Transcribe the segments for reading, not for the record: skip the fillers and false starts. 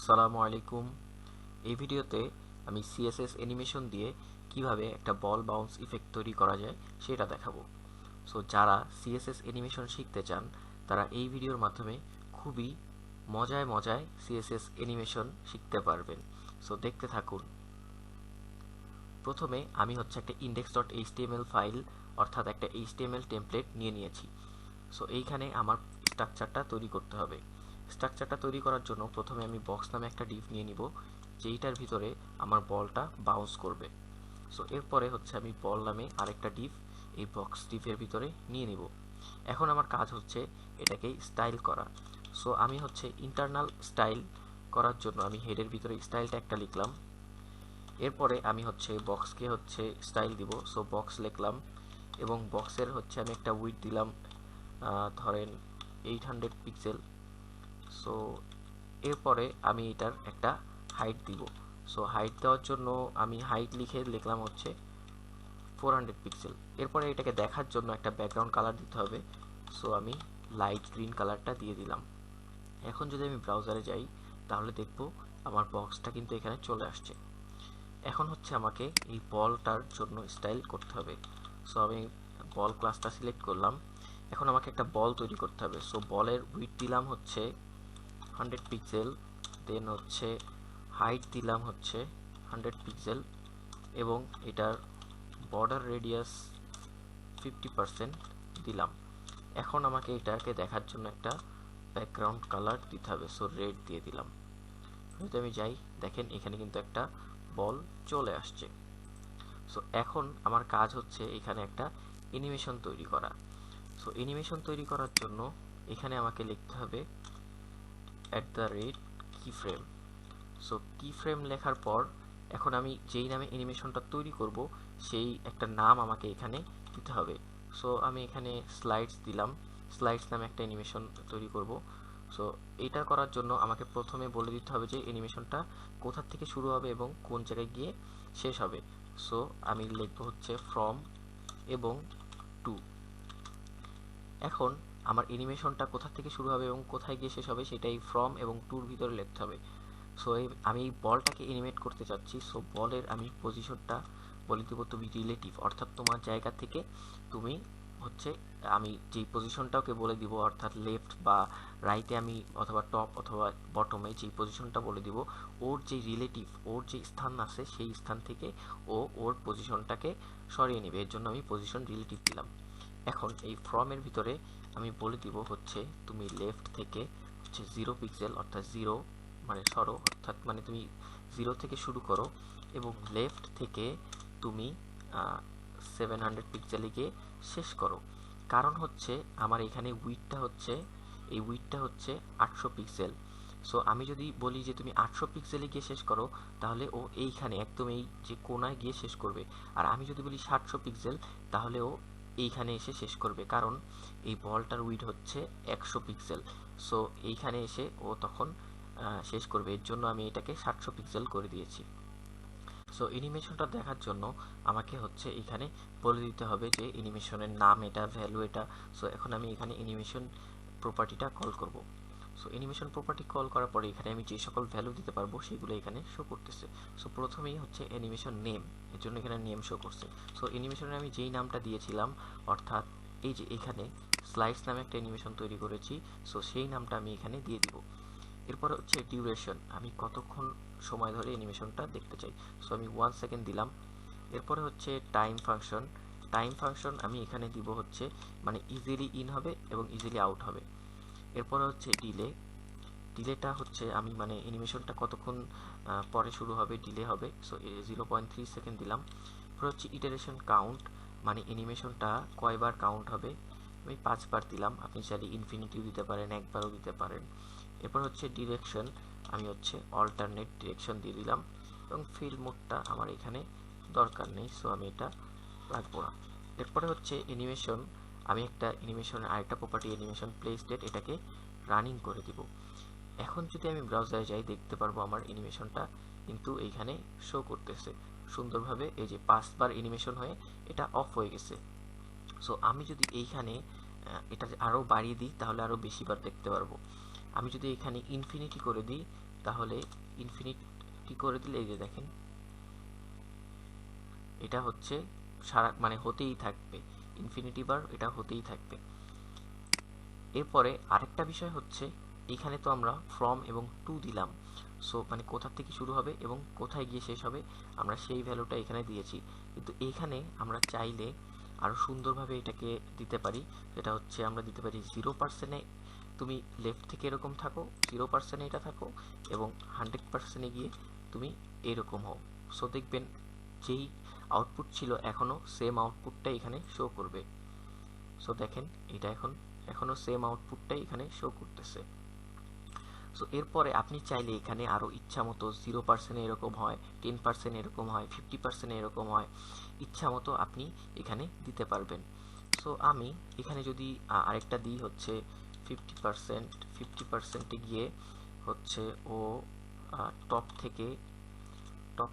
আসসালামু আলাইকুম। এই ভিডিওতে আমি CSS অ্যানিমেশন দিয়ে কিভাবে একটা বল বাউন্স ইফেক্ট তৈরি করা যায় সেটা দেখাবো। সো যারা CSS অ্যানিমেশন শিখতে চান তারা এই ভিডিওর মাধ্যমে খুবই মজায় মজায় CSS অ্যানিমেশন শিখতে পারবেন। সো দেখতে থাকুন। প্রথমে আমি একটা index.html ফাইল অর্থাৎ একটা HTML টেমপ্লেট নিয়ে নিয়েছি। সো এইখানে আমার স্ট্রাকচারটা তৈরি করতে হবে। স্ট্রাকচারটা তৈরি করার জন্য প্রথমে আমি বক্স নামে একটা ডিভ নিয়ে নিব, যেইটার ভিতরে আমার বলটা বাউন্স করবে। সো এরপরে আমি বল নামে আরেকটা ডিভ এই বক্স ডিভের ভিতরে নিয়ে নিব। এখন আমার কাজ এটাকে স্টাইল করা। সো আমি ইন্টারনাল স্টাইল করার জন্য আমি হেডের ভিতরে স্টাইলটা একটা লিখলাম। এরপরে আমি বক্সকে স্টাইল দিব। সো বক্স লিখলাম এবং বক্সের আমি একটা উইডথ দিলাম, ধরেন 800 পিক্সেল। সো এরপরে আমি এটার একটা হাইট দিব। সো হাইট দেওয়ার জন্য আমি হাইট লিখলাম 400 পিক্সেল। এরপরে এটাকে দেখার জন্য একটা ব্যাকগ্রাউন্ড কালার দিতে হবে। সো আমি লাইট গ্রিন কালারটা দিয়ে দিলাম। এখন যদি আমি ব্রাউজারে যাই তাহলে দেখব আমার বক্সটা কিন্তু এখানে চলে আসছে। এখন আমাকে এই বলটার জন্য স্টাইল করতে হবে। সো আমি বল ক্লাসটা সিলেক্ট করলাম। এখন আমাকে একটা বল তৈরি করতে হবে। সো বলের উইডথ দিলাম 100 পিক্সেল, দেন হাইট দিলাম 100 পিক্সেল এবং এটার বর্ডার রেডিয়াস 50% দিলাম। এখন আমাকে এটাকে দেখার জন্য একটা ব্যাকগ্রাউন্ড কালার দিতে হবে। সো রেড দিয়ে দিলাম। যদি আমি যাই, দেখেন এখানে কিন্তু একটা বল চলে আসছে। সো এখন আমার কাজ এখানে একটা অ্যানিমেশন তৈরি করা। সো অ্যানিমেশন তৈরি করার জন্য এখানে আমাকে লিখতে হবে @keyframe। সো keyframe লেখার পর এখন আমি যেই নামে অ্যানিমেশনটা তৈরি করব সেই একটা নাম আমাকে এখানে দিতে হবে। সো আমি এখানে স্লাইডস দিলাম। স্লাইডস নামে একটা অ্যানিমেশন তৈরি করব। সো এটা করার জন্য আমাকে প্রথমে বলে দিতে হবে যে অ্যানিমেশনটা কোথা থেকে শুরু হবে এবং কোন জায়গায় গিয়ে শেষ হবে। সো আমি লিখব ফ্রম এবং টু। এখন আমার অ্যানিমেশনটা কোথা থেকে শুরু হবে এবং কোথায় গিয়ে শেষ হবে সেটাই ফ্রম এবং টুর ভিতরে লিখতে হবে। সো আমি এই বলটাকে অ্যানিমেট করতে চাচ্ছি। সো বলের আমি পজিশনটা বলে দেবো তুমি রিলেটিভ, অর্থাৎ তোমার জায়গা থেকে তুমি আমি যেই পজিশনটা ওকে বলে দিব, অর্থাৎ লেফট বা রাইটে আমি অথবা টপ অথবা বটমে যেই পজিশনটা বলে দিব, ওর যে রিলেটিভ ওর যে স্থান আছে সেই স্থান থেকে ও ওর পজিশনটাকে সরিয়ে নেবে। এর জন্য আমি পজিশন রিলেটিভ দিলাম। এখন এই ফ্রমের ভিতরে আমি বলে দিব তুমি লেফট থেকে 0 পিক্সেল অর্থাৎ 0 মানে সরো, অর্থাৎ মানে তুমি 0 থেকে শুরু করো এবং লেফট থেকে তুমি 700 পিক্সেলে গিয়ে শেষ করো। কারণ আমার এখানে এই উইডথটা 800 পিক্সেল। সো আমি যদি বলি যে তুমি 800 পিক্সেলে গিয়ে শেষ করো তাহলে ও এইখানে একদম এই যে কোণায় গিয়ে শেষ করবে। আর আমি যদি বলি 700 পিক্সেল তাহলে ও এইখানে এসে শেষ করবে, কারণ এই বলটার উইডথ 100 পিক্সেল। সো এইখানে এসে ও তখন শেষ করবে। এর জন্য আমি এটাকে 700 পিক্সেল করে দিয়েছি। সো অ্যানিমেশনটা দেখার জন্য আমাকে এখানে বলে দিতে হবে যে অ্যানিমেশনের নাম এটা, ভ্যালু এটা। সো এখন আমি এখানে অ্যানিমেশন প্রপার্টিটা কল করব। সো অ্যানিমেশন প্রপার্টি কল করার পরে এখানে আমি যে সকল ভ্যালু দিতে পারবো সেগুলো এখানে শো করতেছে। সো প্রথমেই অ্যানিমেশন নেম, এর জন্য এখানে নেম শো করছে। সো অ্যানিমেশনে আমি যেই নামটা দিয়েছিলাম, অর্থাৎ এই যে এখানে স্লাইডস নামে একটা অ্যানিমেশন তৈরি করেছি, সো সেই নামটা আমি এখানে দিয়ে দিব। এরপরে ডিউরেশন, আমি কতক্ষণ সময় ধরে অ্যানিমেশনটা দেখতে চাই। সো আমি 1 সেকেন্ড দিলাম। এরপরে টাইম ফাংশন। টাইম ফাংশন আমি এখানে দিব মানে ইজিলি ইন হবে এবং ইজিলি আউট হবে। এরপরে ডিলে। ডিলেটা আমি মানে অ্যানিমেশনটা কতক্ষণ পরে শুরু হবে, ডিলে হবে। সো 0.3 সেকেন্ড দিলাম। এরপর ইটারেশন কাউন্ট, মানে অ্যানিমেশনটা কয়বার কাউন্ট হবে, আমি 5 বার দিলাম। আপনি চাইলে ইনফিনিটিও দিতে পারেন, একবারও দিতে পারেন। এরপর ডিরেকশন, আমি অল্টারনেট ডিরেকশন দিয়ে দিলাম এবং ফিল মোডটা আমার এখানে দরকার নেই, সো আমি এটা রাখবো না। এরপরে অ্যানিমেশন, আমি একটা অ্যানিমেশনের আরেকটা প্রপার্টি অ্যানিমেশন প্লে স্টেট, এটাকে রানিং করে দিব। এখন যদি আমি ব্রাউজারে যাই দেখতে পারবো আমার অ্যানিমেশনটা কিন্তু এইখানে শো করতেছে সুন্দরভাবে। এই যে 5 বার অ্যানিমেশন হয়ে এটা অফ হয়ে গেছে। সো আমি যদি এইখানে এটা আরও বাড়িয়ে দিই তাহলে আরও বেশি বার দেখতে পারবো। আমি যদি এখানে ইনফিনিটি করে দিই, তাহলে ইনফিনিটি করে দিলে এই যে দেখেন এটা হচ্ছে সারা মানে হতেই থাকবে, ইনফিনিটি বার এটা হতেই থাকবে। এরপরে আরেকটা বিষয় হচ্ছে এখানে তো আমরা ফ্রম এবং টু দিলাম, সো মানে কোথা থেকে শুরু হবে এবং কোথায় গিয়ে শেষ হবে আমরা সেই ভ্যালুটা এখানে দিয়েছি। কিন্তু এইখানে আমরা চাইলে আরও সুন্দরভাবে এটাকে দিতে পারি, যেটা হচ্ছে আমরা দিতে পারি 0%-এ তুমি লেফট থেকে এরকম থাকো, 0%-এ এটা থাকো এবং 100%-এ গিয়ে তুমি এরকম হও। সো দেখবেন যেই আউটপুট ছিল এখনও সেম আউটপুটটাই এখানে শো করবে। সো দেখেন এটা এখনও সেম আউটপুটটাই এখানে শো করতেছে। সো এরপরে আপনি চাইলে এখানে আরও ইচ্ছা মতো 0% এরকম হয়, 10% এরকম হয়, 50% এরকম হয়, ইচ্ছা মতো আপনি এখানে দিতে পারবেন। সো আমি এখানে যদি আরেকটা দিই হচ্ছে 50%, 50%-এ গিয়ে হচ্ছে ও টপ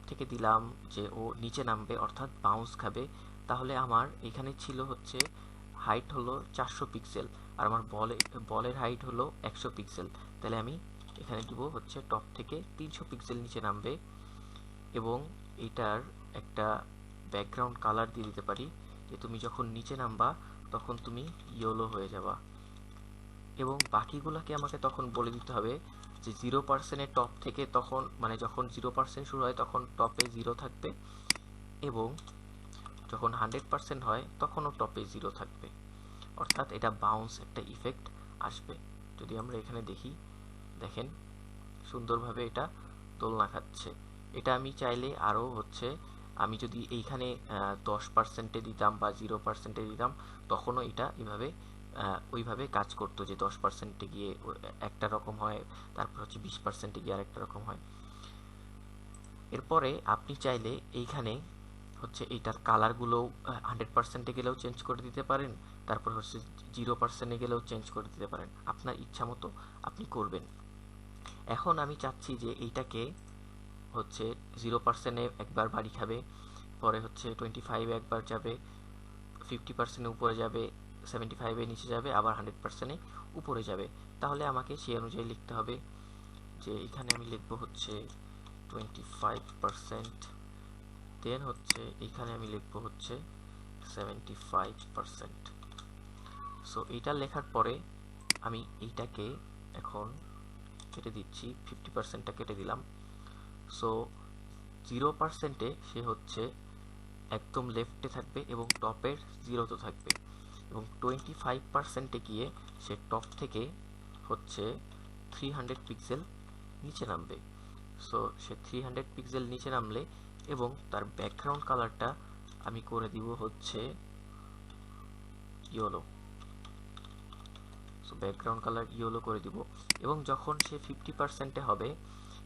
থেকে দিলাম যে ও নিচে নামবে অর্থাৎ বাউন্স খাবে। তাহলে আমার এখানে ছিল হচ্ছে হাইট হলো 400 পিক্সেল আর আমার বলের হাইট হলো 100 পিক্সেল। তাহলে আমি এখানে দিব হচ্ছে টপ থেকে 300 পিক্সেল নিচে নামবে এবং এটার একটা ব্যাকগ্রাউন্ড কালার দিয়ে দিতে পারি যে তুমি যখন নিচে নামবা তখন তুমি ইয়েলো হয়ে যাবা। এবং বাকিগুলোকে আমাকে তখন বলে দিতে হবে যে 0%-এর টপ থেকে তখন মানে যখন 0% শুরু হয় তখন টপে 0 থাকবে এবং যখন 100% হয় তখনও টপে 0 থাকবে, অর্থাৎ এটা বাউন্স একটা ইফেক্ট আসবে। যদি আমরা এখানে দেখি, দেখেন সুন্দরভাবে এটা দোলনা খাচ্ছে। এটা আমি চাইলে আরও হচ্ছে আমি যদি এইখানে 10%-এ দিতাম বা 0%-এ দিতাম তখনও এটা এভাবে ওইভাবে কাজ করতো যে 10%-এ গিয়ে একটা রকম হয়, তারপর হচ্ছে 20%-এ গিয়ে আরেকটা রকম হয়। এরপরে আপনি চাইলে এইখানে হচ্ছে এইটার কালারগুলোও 100%-এ গেলেও চেঞ্জ করে দিতে পারেন, তারপর হচ্ছে 0%-এ গেলেও চেঞ্জ করে দিতে পারেন, আপনার ইচ্ছা মতো আপনি করবেন। এখন আমি চাচ্ছি যে এইটাকে হচ্ছে 0%-এ একবার বাড়ি খাবে, পরে হচ্ছে 25-এ একবার যাবে, 50%-এ উপরে যাবে, 75-এ নিচে যাবে, আবার 100%-এ উপরে যাবে। তাহলে আমাকে সেই অনুযায়ী লিখতে হবে যে এখানে আমি লিখবো হচ্ছে 25%, দেন হচ্ছে এইখানে আমি লিখবো হচ্ছে 75%। সো এইটা লেখার পরে আমি এইটাকে এখন কেটে দিচ্ছি, 50%-টা কেটে দিলাম। সো 0%-এ সে হচ্ছে একদম লেফটে থাকবে এবং টপের 0-তে থাকবে এবং 25%-এ গিয়ে সে টপ থেকে হচ্ছে 300 পিক্সেল নিচে নামবে। সো সে 300 পিক্সেল নিচে নামলে এবং তার ব্যাকগ্রাউন্ড কালারটা আমি করে দিব হচ্ছে yellow. So background colour yellow করে দিব এবং যখন সে 50%-এ হবে,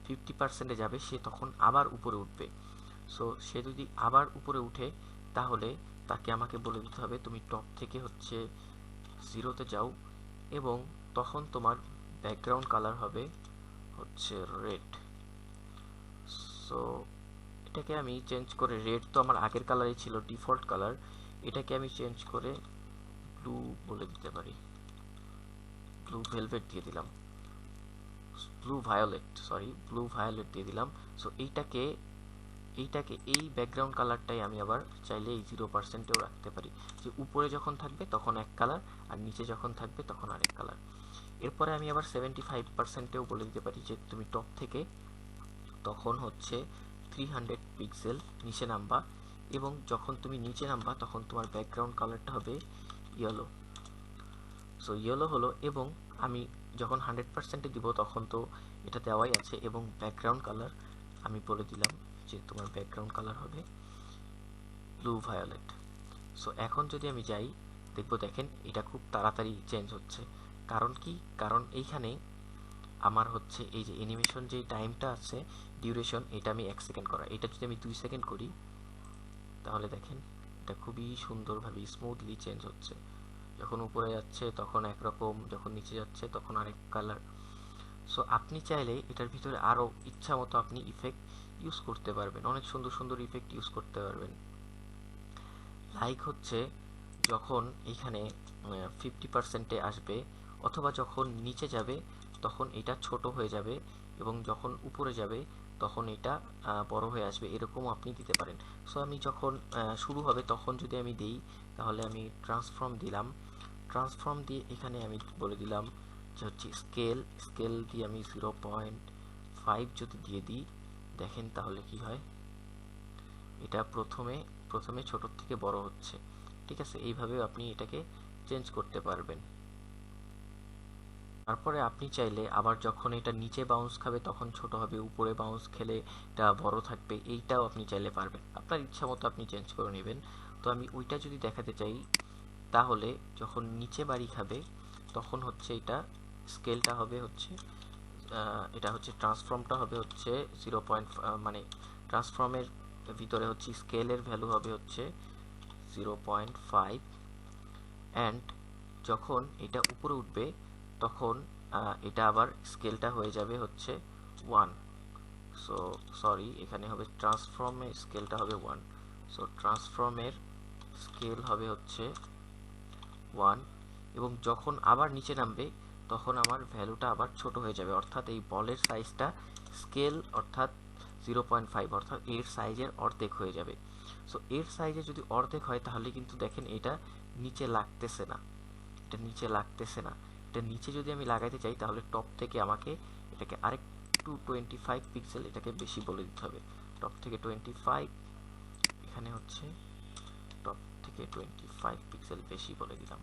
50%-এ যাবে, সে তখন আবার উপরে উঠবে। সো সে যদি আবার উপরে উঠে তাহলে তাকে আমাকে বলে দিতে হবে তুমি টপ থেকে হচ্ছে 0-তে যাও এবং তখন তোমার ব্যাকগ্রাউন্ড কালার হবে হচ্ছে রেড। সো এটাকে আমি চেঞ্জ করে, রেড তো আমার আগের কালারই ছিল ডিফল্ট কালার, এটাকে আমি চেঞ্জ করে ব্লু বলে দিতে পারি, ব্লু ভেলভেট দিয়ে দিলাম, ব্লু ভায়োলেট দিয়ে দিলাম। সো এইটাকে এই ব্যাকগ্রাউন্ড কালারটাই আমি আবার চাইলে এই 0%-এও রাখতে পারি, যে উপরে যখন থাকবে তখন এক কালার আর নিচে যখন থাকবে তখন আরেক কালার। এরপরে আমি আবার 75%-এও বলে দিতে পারি যে তুমি টপ থেকে তখন হচ্ছে 300 পিক্সেল নিচে নামবা এবং যখন তুমি নিচে নামবা তখন তোমার ব্যাকগ্রাউন্ড কালারটা হবে ইয়েলো। সো ইয়েলো হলো এবং আমি যখন 100%-এ দিব তখন তো এটা দেওয়াই আছে এবং ব্যাকগ্রাউন্ড কালার আমি বলে দিলাম যে তোমার ব্যাকগ্রাউন্ড কালার হবে ব্লু ভায়োলেট। সো এখন যদি আমি যাই দেখবো, দেখেন এটা খুব তাড়াতাড়ি চেঞ্জ হচ্ছে। কারণ কি? কারণ এইখানে আমার হচ্ছে এই যে অ্যানিমেশন যে টাইমটা আছে ডিউরেশন, এটা আমি 1 সেকেন্ড করা, এটা যদি আমি 2 সেকেন্ড করি তাহলে দেখেন এটা খুবই সুন্দরভাবে স্মুথলি চেঞ্জ হচ্ছে। যখন উপরে যাচ্ছে তখন একরকম, যখন নিচে যাচ্ছে তখন আরেক কালার। সো আপনি চাইলে এটার ভিতরে আরও ইচ্ছা মতো আপনি ইফেক্ট ইউজ করতে পারবেন, অনেক সুন্দর সুন্দর ইফেক্ট ইউজ করতে পারবেন। লাইক হচ্ছে যখন এখানে 50%-এ আসবে অথবা যখন নিচে যাবে তখন এটা ছোট হয়ে যাবে, এবং যখন উপরে যাবে তখন এটা বড় হয়ে আসবে, এরকমও আপনি দিতে পারেন। সো আমি যখন শুরু হবে তখন যদি আমি দিই, তাহলে আমি ট্রান্সফর্ম দিলাম, ট্রান্সফর্ম দিয়ে এখানে আমি বলে দিলাম যে হচ্ছে স্কেল, স্কেল দিয়ে আমি 0.5 যদি দিয়ে দিই, দেখেন তাহলে কি হয়, এটা প্রথমে প্রথমে ছোট থেকে বড় হচ্ছে। ঠিক আছে, এইভাবে আপনি এটাকে চেঞ্জ করতে পারবেন। তারপরে আপনি চাইলে আবার যখন এটা নিচে বাউন্স খাবে তখন ছোট হবে, উপরে বাউন্স খেলে এটা বড় থাকবে, এইটাও আপনি চাইলে পারবেন, আপনার ইচ্ছা মতো আপনি চেঞ্জ করে নেবেন। তো আমি ওইটা যদি দেখাতে চাই, তাহলে যখন নিচে বাড়ি খাবে তখন হচ্ছে এটা স্কেলটা হবে হচ্ছে এটা হচ্ছে ট্রান্সফর্মটা হবে হচ্ছে 0. মানে ট্রান্সফর্মের ভিতরে হচ্ছে স্কেলের ভ্যালু হবে হচ্ছে 0.5, অ্যান্ড যখন এটা উপরে উঠবে তখন এটা আবার স্কেলটা হয়ে যাবে হচ্ছে 1। সো সরি, এখানে হবে ট্রান্সফর্মের স্কেলটা হবে 1। সো ট্রান্সফর্মের স্কেল হবে হচ্ছে 1, এবং যখন আবার নিচে নামবে তখন আমার ভ্যালুটা আবার ছোট হয়ে যাবে, অর্থাৎ এই বলের সাইজটা স্কেল অর্থাৎ 0.5 অর্থাৎ এর সাইজের অর্ধেক হয়ে যাবে। সো এর সাইজে যদি অর্ধেক হয় তাহলে কিন্তু দেখেন এটা নিচে লাগতেছে না, এটা নিচে লাগতেছে না। এটা নিচে যদি আমি লাগাইতে চাই তাহলে টপ থেকে আমাকে এটাকে আরেকটু 25 পিক্সেল এটাকে বেশি বলে দিতে হবে, টপ থেকে 25, এখানে হচ্ছে টপ থেকে 25 পিক্সেল বেশি বলে দিলাম।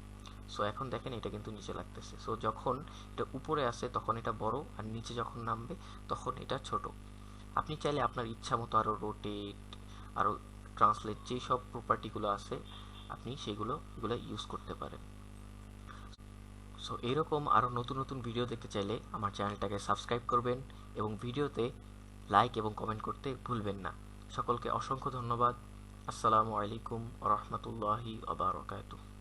সো এখন দেখেন এটা কিন্তু নিচে লাগতেছে। সো যখন এটা উপরে আসে তখন এটা বড়, আর নিচে যখন নামবে তখন এটা ছোট। আপনি চাইলে আপনার ইচ্ছা মতো আরও রোটেট, আরও ট্রান্সলেট, যেই সব প্রপার্টিগুলো আছে আপনি এগুলো ইউজ করতে পারেন। সো এরকম আরও নতুন নতুন ভিডিও দেখতে চাইলে আমার চ্যানেলটাকে সাবস্ক্রাইব করবেন, এবং ভিডিওতে লাইক এবং কমেন্ট করতে ভুলবেন না। সকলকে অসংখ্য ধন্যবাদ। আসসালামু আলাইকুম ওয়া রাহমাতুল্লাহি ওয়া বারাকাতুহু।